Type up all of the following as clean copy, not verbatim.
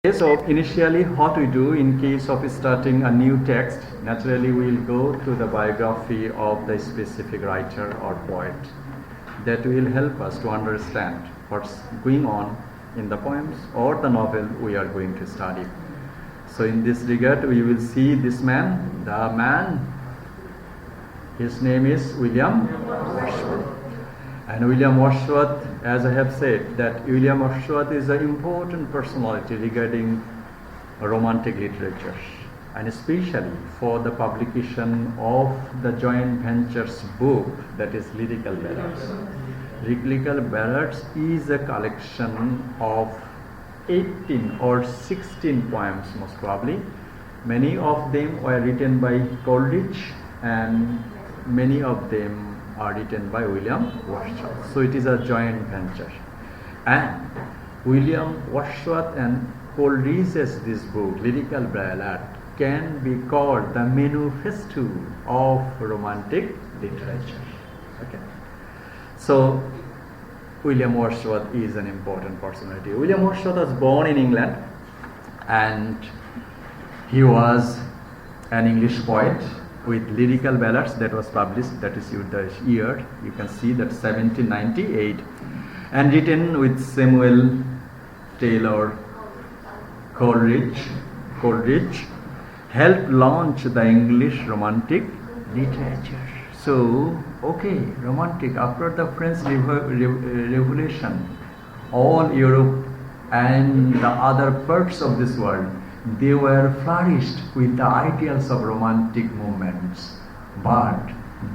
Okay, so initially what we do in case of starting a new text, naturally we will go through the biography of the specific writer or poet. That will help us to understand what's going on in the poems or the novel we are going to study. So in this regard we will see this man, his name is William Wordsworth. And William Wordsworth, as I have said, that William Wordsworth is an important personality regarding romantic literature, and especially for the publication of the joint venture's book, that is Lyrical Ballads. Lyrical Ballads is a collection of 18 or 16 poems, most probably. Many of them were written by Coleridge, and many of them are written by William Wordsworth. So it is a joint venture. And William Wordsworth and Coleridge's this book, Lyrical Ballad, can be called the manifesto of romantic literature. Okay. So William Wordsworth is an important personality. William Wordsworth was born in England, and he was an English poet with Lyrical Ballads that was published, that is the year, you can see that 1798, and written with Samuel Taylor Coleridge. Coleridge helped launch the English romantic literature. So, okay, romantic, after the French Revolution, all Europe and the other parts of this world, they were flourished with the ideals of romantic movements. But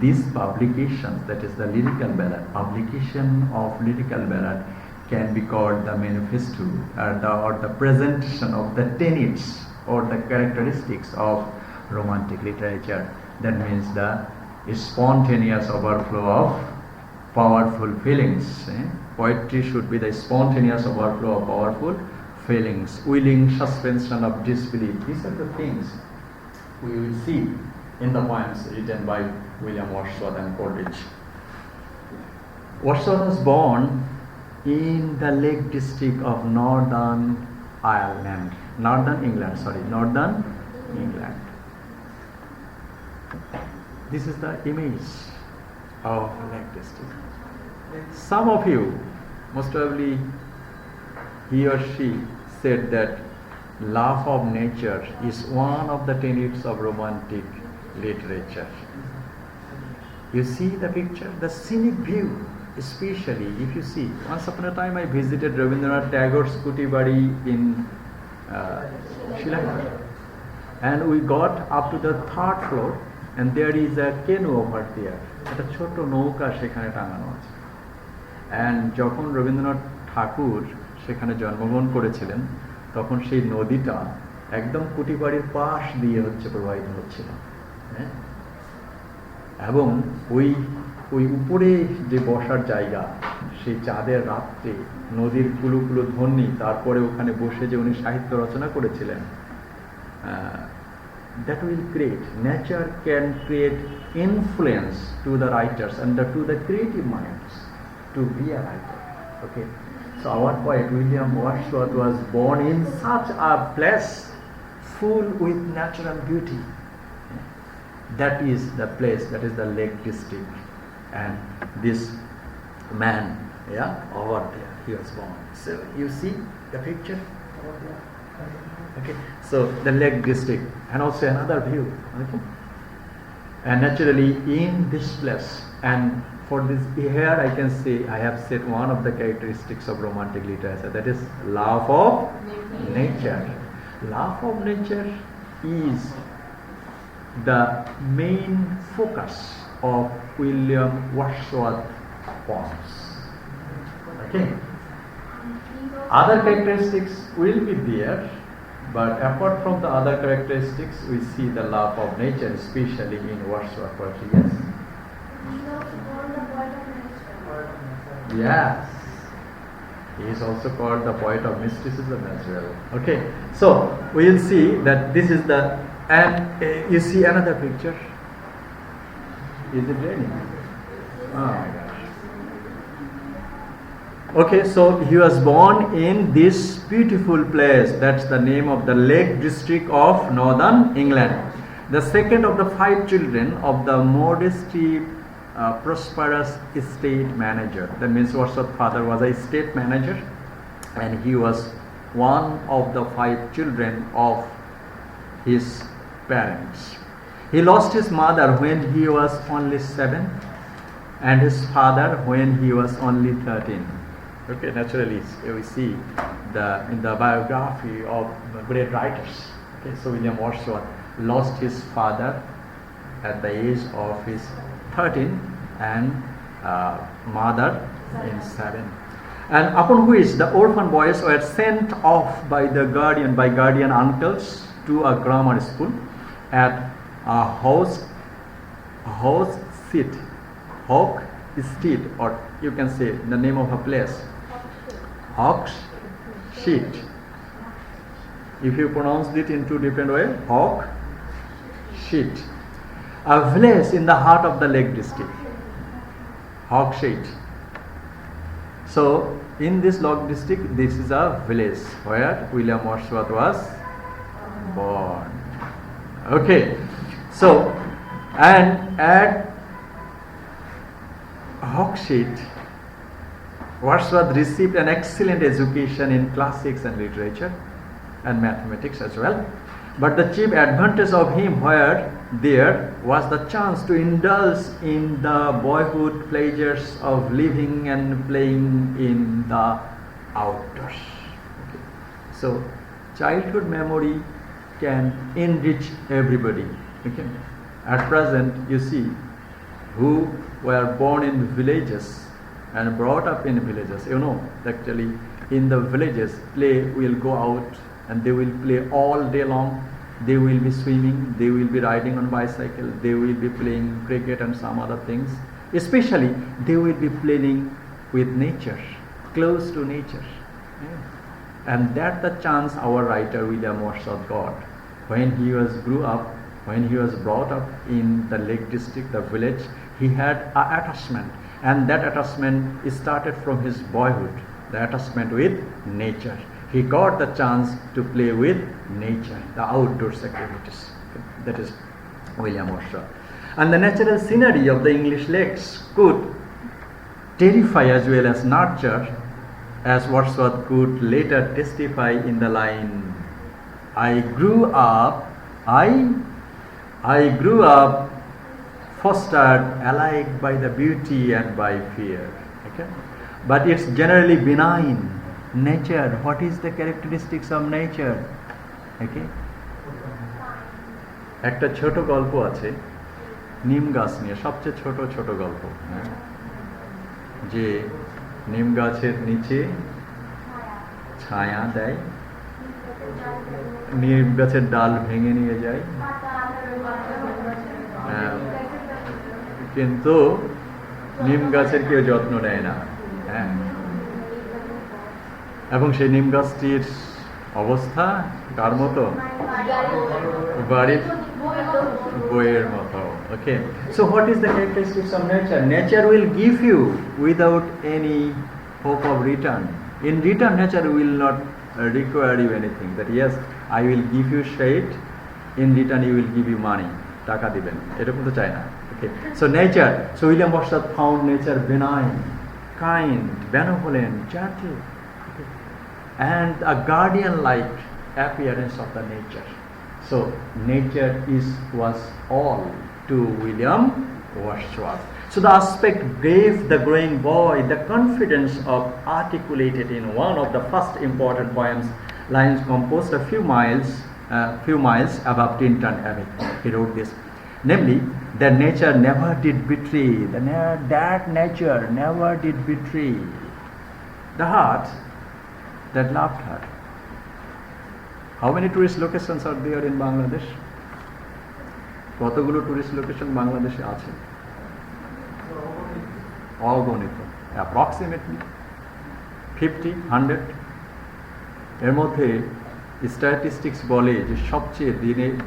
these publications, that is the Lyrical Ballad, publication of Lyrical Ballad can be called the manifesto or the presentation of the tenets or the characteristics of romantic literature. That means the spontaneous overflow of powerful feelings. Poetry should be the spontaneous overflow of powerful feelings, willing suspension of disbelief. These are the things we will see in the poems written by William Wordsworth and Coleridge. Wordsworth was born in the Lake District of Northern England. This is the image of Lake District. Some of you, most probably he or she, said that love of nature is one of the tenets of romantic literature. You see the picture, the scenic view, especially if you see. Once upon a time I visited Rabindranath Tagore's Kutibari in Shillong, and we got up to the 3rd floor, and there is a canoe over there. একটা ছোট নৌকা সেখানে টাঙানো আছে। And যখন রবীন্দ্রনাথ ঠাকুর সেখানে জন্মগ্রহণ করেছিলেন, তখন সেই নদীটা একদম কুটিবাড়ির পাশ দিয়ে প্রবাহিত হচ্ছিল, এবং ওই উপরে যে বসার জায়গা, সেই চাঁদের রাত্রে নদীর কুলু কুলু ধ্বনি, তারপরে ওখানে বসে যে উনি সাহিত্য রচনা করেছিলেন, that will create, nature can create influence to the writers and to the creative minds to be a writer. Okay. So our poet William Wordsworth was born in such a place full with natural beauty. That is the place, that is the Lake District. And this man, over there, he was born. So you see the picture over there? Okay. So the Lake District, and also another view. Okay. And naturally in this place, and for this here I can say I have said one of the characteristics of romantic literature, that is love of nature. Love of nature is the main focus of William Wordsworth poems. Okay. Other characteristics will be there, but apart from the other characteristics, we see the love of nature, especially in Wordsworth poetry. Yes. Yes, he is also called the poet of mysticism as well. Okay, so we will see that this is the, and you see another picture. Is it raining? Oh my gosh. Okay, so he was born in this beautiful place. That's the name of the Lake District of Northern England. The second of the 5 children of the modesty prosperous estate manager. That means Wordsworth's father was a estate manager, and he was one of the 5 children of his parents. He lost his mother when he was only 7, and his father when he was only 13. Okay, naturally we see in the biography of great writers. Okay, so William Wordsworth lost his father at the age of his 13 and mother in 7. And upon which the orphan boys were sent off by guardian uncles to a grammar school at Hawkstead, or you can say the name of a place, Hawkstead. If you pronounce it in 2 different ways, Hawkstead, a village in the heart of the Lake District, Hawkstead. So in this Lake District, this is a village where William Wordsworth was born. Okay, so and at Hawkstead, Wordsworth received an excellent education in classics and literature and mathematics as well. But the chief advantage of him there was the chance to indulge in the boyhood pleasures of living and playing in the outdoors. Okay. So childhood memory can enrich everybody. Okay. At present, you see, who were born in villages and brought up in villages, actually in the villages, play will go out and they will play all day long. They will be swimming, they will be riding on bicycle, they will be playing cricket and some other things. Especially, they will be playing with nature, close to nature. Yeah. And that's the chance our writer William Wordsworth got when he was brought up in the Lake District, the village. He had an attachment, and that attachment started from his boyhood, the attachment with nature. He got the chance to play with nature, the outdoors activities. That is William Wordsworth. And the natural scenery of the English lakes could terrify as well as nurture, as Wordsworth could later testify in the line, I grew up fostered alike by the beauty and by fear. Okay? But it's generally benign. Nature, what is the characteristics of nature? Okay? একটা ছোট গল্প আছে নিম গাছ নিয়ে, সবচেয়ে ছোট গল্প, যে নিম গাছের নিচে ছায়া দেয়, নিম গাছের ডাল ভেঙে নিয়ে যায়, কিন্তু নিম গাছের কেউ যত্ন নেয় না। হ্যাঁ, এবং সেই নিম গাছটির অবস্থা কার মতো? বাড়ির বইয়ের মতো। Okay, so what is the characteristics of nature? Nature will give you without any hope of return. In return nature will not require you anything, that yes, I will give you shade, in return you will give you money, টাকা দিবেন, এরকম তো চাই না। Okay, so nature, so William Wordsworth found nature benign, kind, benevolent, gentle, okay, and a guardian-like appearance of the nature. So nature was all to William Wordsworth. So the aspect gave the growing boy the confidence of articulated in one of the first important poems, lines composed a few miles above Tintern Abbey. He wrote this, namely, that nature never did betray, that nature never did betray the heart that loved her. How many tourist locations are there in Bangladesh? কতগুলো tourist location বাংলাদেশে আছে? অগণিত, approximately 50, 100। এর মধ্যে statistics বলে যে সবচেয়ে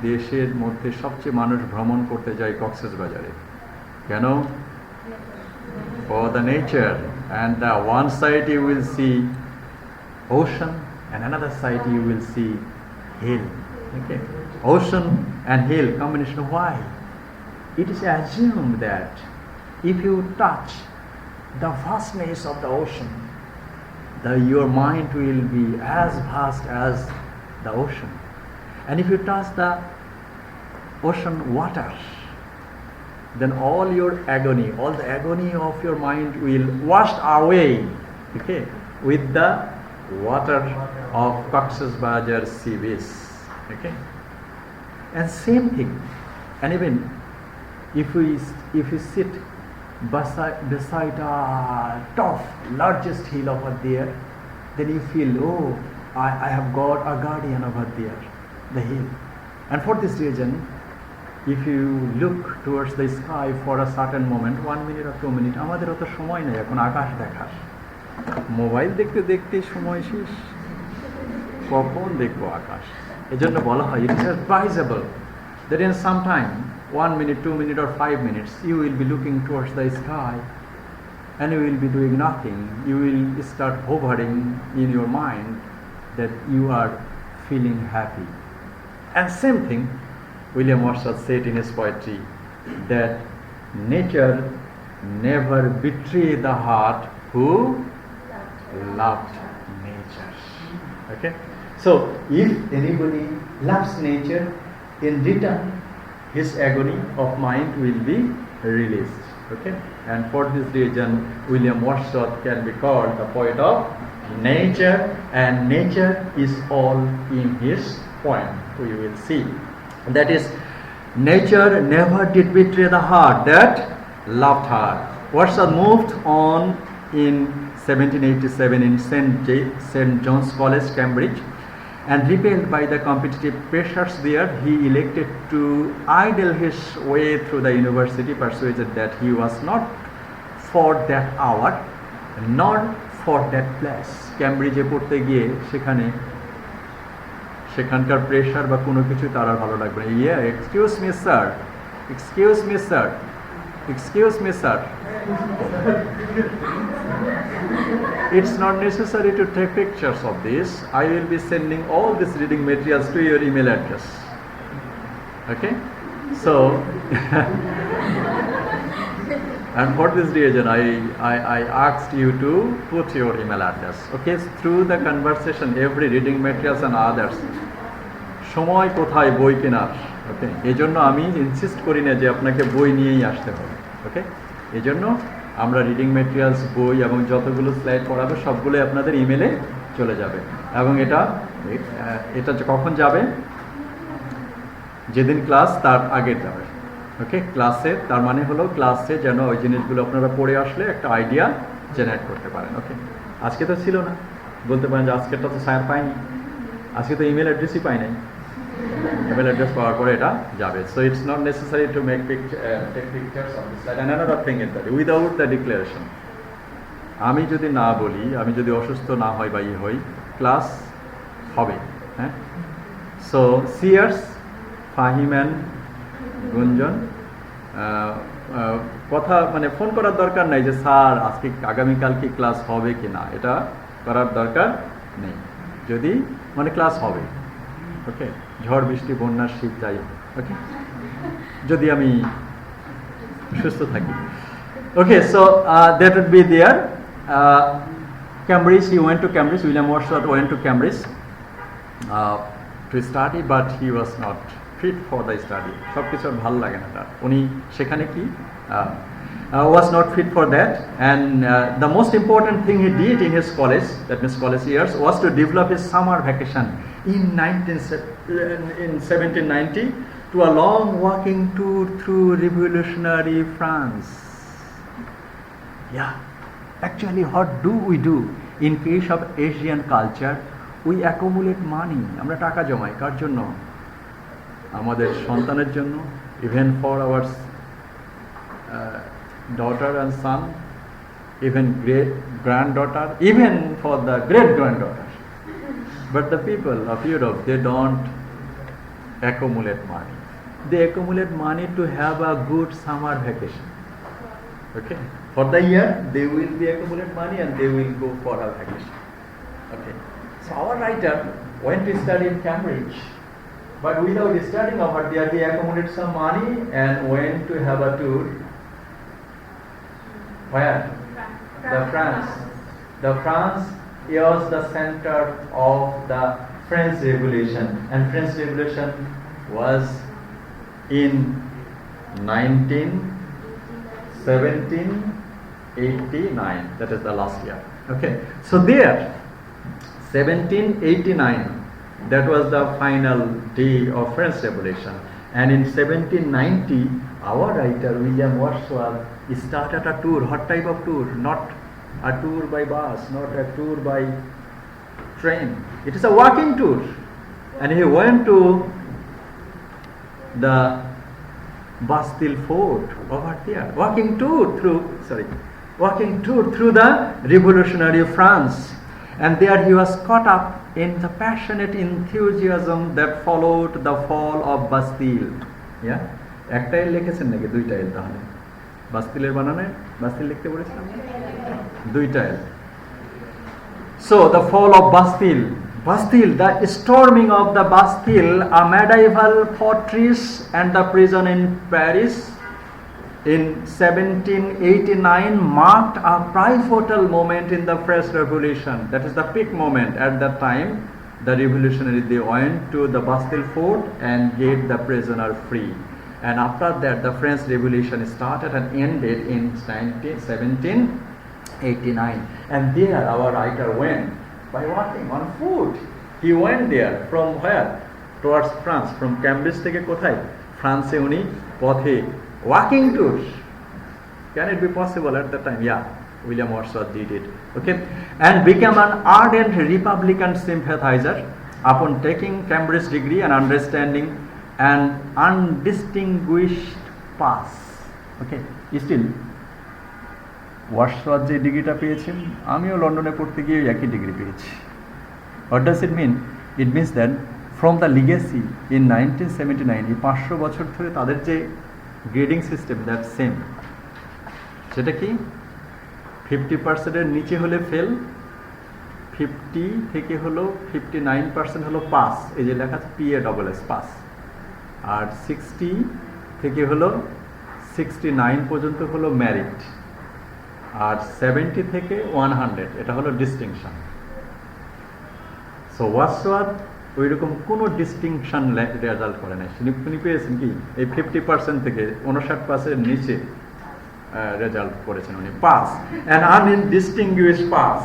দেশের মধ্যে সবচেয়ে মানুষ ভ্রমণ করতে যায় কক্সবাজারে। কেন? For the nature and one side you will see ocean, and another side you will see hill. Okay, ocean and hill combination. Why? It is assumed that if you touch the vastness of the ocean, your mind will be as vast as the ocean. And if you touch the ocean water, then all your agony, all the agony of your mind will wash away, okay, with the water of Cox's Bazar sea beach. Okay, and same thing. And even if you sit beside a top largest hill over there, then you feel, oh, I have got a guardian over there, the hill. And for this reason, if you look towards the sky for a certain moment, 1 minute or 2 minutes, আমাদের অত সময় নেই এখন আকাশ দেখার, mobile দেখতে দেখতে সময় শেষ, কখন দেখবো আকাশ। এজন্য বলা হয় it is advisable that in some time, 1 minute, 2 minutes or 5 minutes, you will be looking towards the sky and you will be doing nothing. You will start hovering in your mind that you are feeling happy. And same thing William Wordsworth said in his poetry, that nature never betray the heart who loved nature. Okay, so if anybody loves nature, in return his agony of mind will be released. Okay, and for this reason William Wordsworth can be called the poet of nature, and nature is all in his poem. We will see that is, nature never did betray the heart that loved her. Wordsworth moved on in 1787 in St. John's College, Cambridge, and repelled by the competitive pressures there, he elected to idle his way through the university, persuaded that he was not for that hour nor for that place. ক্যামব্রিজে পড়তে গিয়ে সেখানকার pressure বা কোনো কিছু তার আর ভালো লাগবে না। Excuse me sir, excuse me sir, excuse me sir, it's not necessary to take pictures of this. I will be sending all these reading materials to your email address. Okay, so and for this reason I asked you to put your email address. Okay, through the conversation, every reading materials and others, সময় কোথায় বই কেনার, ওকে, এজন্য আমি insist করি না যে আপনাকে বই নিয়েই আসতে হবে। ওকে, এজন্য আমরা রিডিং ম্যাটেরিয়ালস, বই এবং যতগুলো স্লাইড পড়াবো সবগুলোই আপনাদের ইমেলে চলে যাবে। এবং এটা কখন যাবে? যেদিন ক্লাস তার আগে যাবে। ওকে, ক্লাসে, তার মানে হলো ক্লাসে যেন ওই জিনিসগুলো আপনারা পড়ে আসলে একটা আইডিয়া জেনারেট করতে পারেন। ওকে, আজকে তো ছিল না, বলতে পারেন যে আজকেরটা তো স্যার পাইনি, আজকে তো ইমেল অ্যাড্রেসই পাই নাই। ইমেল অ্যাড্রেস পাওয়ার পরে এটা যাবে। So it's not necessary to make pictures of this slide. And another thing is that without the declaration, আমি যদি না বলি, আমি যদি অসুস্থ না হই বা হই, ক্লাস হবে। হ্যাঁ, সো সিয়ার্স, ফাহিম অ্যান্ড গুঞ্জন, কথা মানে ফোন করার দরকার নাই যে স্যার আজকে আগামীকাল কি ক্লাস হবে কি না, এটা করার দরকার নেই। যদি মানে ক্লাস হবে, ওকে, ঝড় বৃষ্টি বন্যা শীত যাই হোক, ওকে, যদি আমি সুস্থ থাকি। Okay, so that would be there. Cambridge, he went to Cambridge, William Wordsworth went to Cambridge to study, but he was not fit for the study. সব কিছু ভালো লাগে না তার, উনি সেখানে কি was not fit for that. And the most important thing he did in his college, that means college years, was to develop his summer vacation in 1790 to a long walking tour through revolutionary France. Yeah, actually what do we do in case of Asian culture? We accumulate money. আমরা টাকা জমাই কার জন্য? আমাদের সন্তানের জন্য, even for our daughter and son, even great granddaughter, even for the great granddaughter. But the people of Europe, they don't accumulate money. They accumulate money to have a good summer vacation. Okay. For the year, they will be accumulate money and they will go for a vacation. Okay. So our writer went to study in Cambridge, but without studying over there, he accumulated some money and went to have a tour. Where? The France. The France was the center of the French Revolution, and French Revolution was in 1789. That is the last year. Okay. So there, 1789. That was the final day of French Revolution. And in 1790, our writer William Wordsworth started a tour. What type of tour? Not a tour by bus, not a tour by train. It is a walking tour. And he went to the Bastille Fort over there. Walking tour through the revolutionary France. And there he was caught up in the passionate enthusiasm that followed the fall of Bastille. Yeah? একটা এল লিখেছেন নাকি দুইটা এল তাহলে? বাস্তিলের বানানে Bastille লিখতে বলেছিলাম দুইটা এল. So the fall of Bastille, the storming of the Bastille, a medieval fortress and the prison in Paris in 1789 marked a pivotal moment in the French Revolution. That is the peak moment. At that time, the revolutionaries, they went to the Bastille Fort and get the prisoner free. And after that, the French Revolution started and ended in 1789. And there our writer went by walking on foot. He went there from where? Towards France. From Cambridge থেকে কোথায়? France উনি পথে walking tours. Can it be possible at that time? Yeah, William Wordsworth did it. Okay, and became an ardent Republican sympathizer upon taking Cambridge degree and understanding an undistinguished pass. Okay, still Wordsworth যে ডিগ্রিটা পেয়েছেন আমিও লন্ডনে পড়তে গিয়ে একই degree পেয়েছি. What does it mean? It means that from the legacy in 1979 এই 500 বছর ধরে তাদের যে গ্রেডিং সিস্টেম দ্যাট সেম. সেটা কি 50% এর নিচে হলে ফেল, 50 থেকে হলো 59% হলো পাস, এই যে লেখা আছে PASS পাস, আর 60 থেকে হলো 69 পর্যন্ত হলো মেরিট, আর 70 থেকে 100 এটা হলো ডিস্টিংশন. সো ওয়ার্ডসওয়ার্থ ওই রকম কোনো ডিস্টিংশন রেজাল্ট করে নাই. তিনি পেয়েছেন কি এই 50% থেকে 59% নিচে রেজাল্ট করেছেন উনি pass, an undistinguished pass.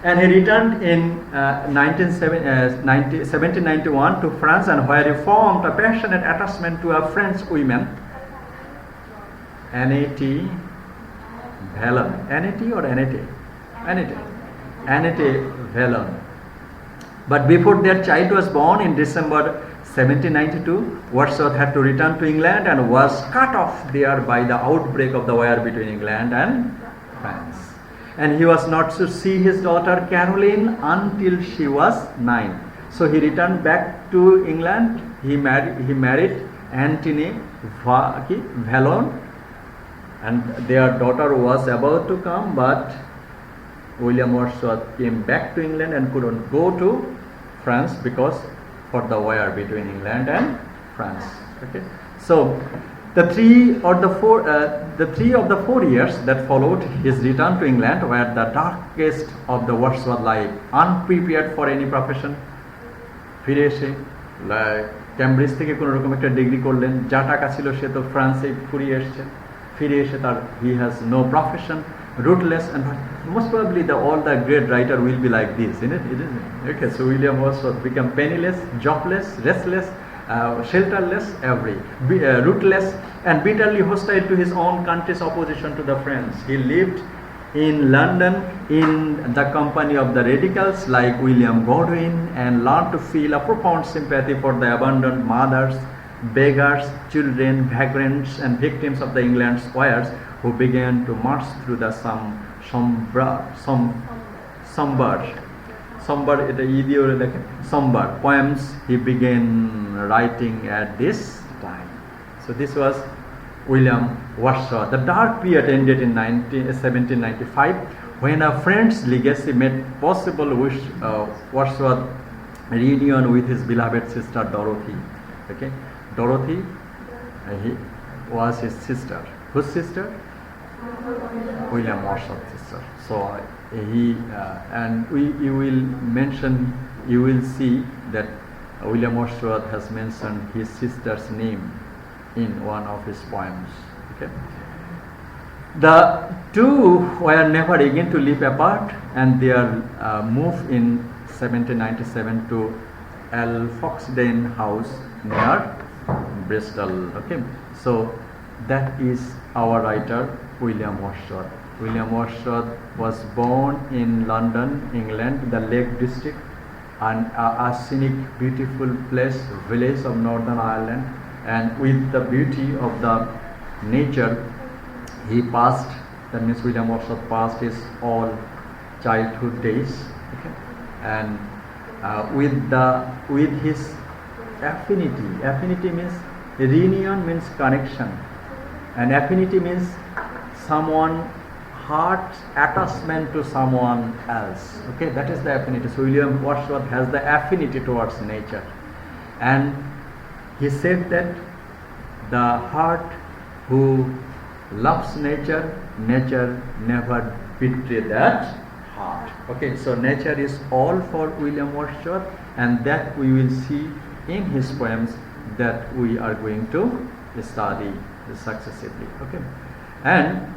And he returned in 1791 to France, and where he formed a passionate attachment to a French woman, Annette Vallon. Annette or Annette? Annette Vallon. But before their child was born in December 1792, Wordsworth had to return to England and was cut off there by the outbreak of the war between England and France. And he was not to see his daughter Caroline until she was 9. So he returned back to England. He married Antony Vallon, and their daughter was about to come, but William Wordsworth came back to England and couldn't go to France because for the war between England and France. Okay, so the three of the 4 years that followed his return to England were the darkest of the Wordsworth life. Unprepared for any profession, ফিরে এসে Cambridge থেকে কোনো রকম একটা degree করলেন, যা টাকা ছিল সে তো ফ্রান্সে ফুরিয়ে এসছে, ফিরে এসে তার he has no profession, rootless, and most probably all the great writer will be like this, isn't it? Okay, so William Wordsworth became penniless, jobless, restless, shelterless, rootless, and bitterly hostile to his own country's opposition to the French. He lived in London in the company of the radicals like William Godwin, and learned to feel a profound sympathy for the abandoned mothers, beggars, children, vagrants, and victims of the England's wars, who began to march through the somber poems he began writing at this time. So this was William Wordsworth. The dark period ended in 1795 when a friend's legacy made possible Wordsworth's reunion with his beloved sister Dorothy. Okay, Dorothy he was his sister. Whose sister? William Wordsworth's sister. So you will see that William Wordsworth has mentioned his sister's name in one of his poems. Okay. The two were never again to live apart, and they are moved in 1797 to Alfoxden House near Bristol. Okay, so that is our writer William Wordsworth. William Wordsworth was born in London, England, the Lake District, and a scenic, beautiful village of Northern Ireland. And with the beauty of the nature, he passed. That means William Wordsworth passed his all childhood days. Okay? And with his affinity means reunion, means connection, and affinity means someone heart attachment to someone else. Okay, that is the affinity. So William Wordsworth has the affinity towards nature, and he said that the heart who loves nature, nature never betray that heart. Okay, so nature is all for William Wordsworth, and that we will see in his poems that we are going to study successively. Okay, and